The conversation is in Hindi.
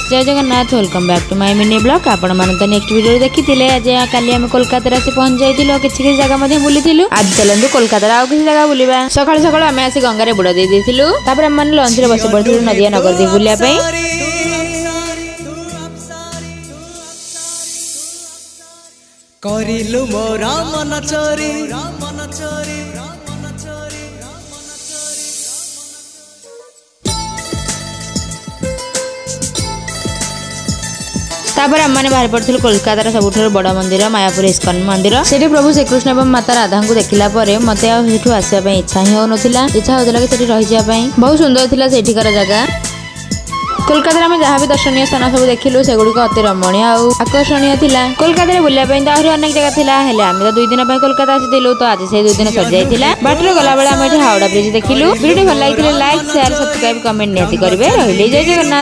जय Jagannath welcome back to my mini blog. आपण मन तो नेक्स्ट वीडियो देखिथिले। आज काली हम कोलकाता आसी पहुंच जाइतिलो, किछि जगह मध्ये बुलिथिलु। आज चलंतु कोलकाता आउ किछि जगह बुलिबा। सकाळ सकाळ आमे आसी गंगा रे बुड़ दे देथिलु। तापर हम मन लंच रे बसे पड़थिलु नदिया नगर दे बुलिया पई। करिलु मोरा मन चोरी तापर आम बाहर पड़ू कोलकातार सबुठ बड़ मंदिर मायापुर इस्कन मंदिर। सेठी प्रभु श्रीकृष्ण एवं माता राधा को देखला मत आसवा इच्छा ही हो इच्छा होता कि रही जावाई। बहुत सुंदर थिला सेठिकार जगह। कोलकाता में जहाँ भी दर्शनीय स्थान सब देखिलु सेगुड़िक अति रमणीय और आकर्षणीय थिला। कोलकाता बुलाई तो आहरी अनेक जगह थिला, हेले आमे तो 2 दिन कोलकाता आसीथिलु, तो आज से 2 दिन सर जाइतिला। बाटर गला बेले आमे हावड़ा ब्रिज देखिलु। वीडियो भल लागिले लाइक शेयर सब्सक्राइब कमेंट नियति करिवे। रहिले जय जगन्नाथ।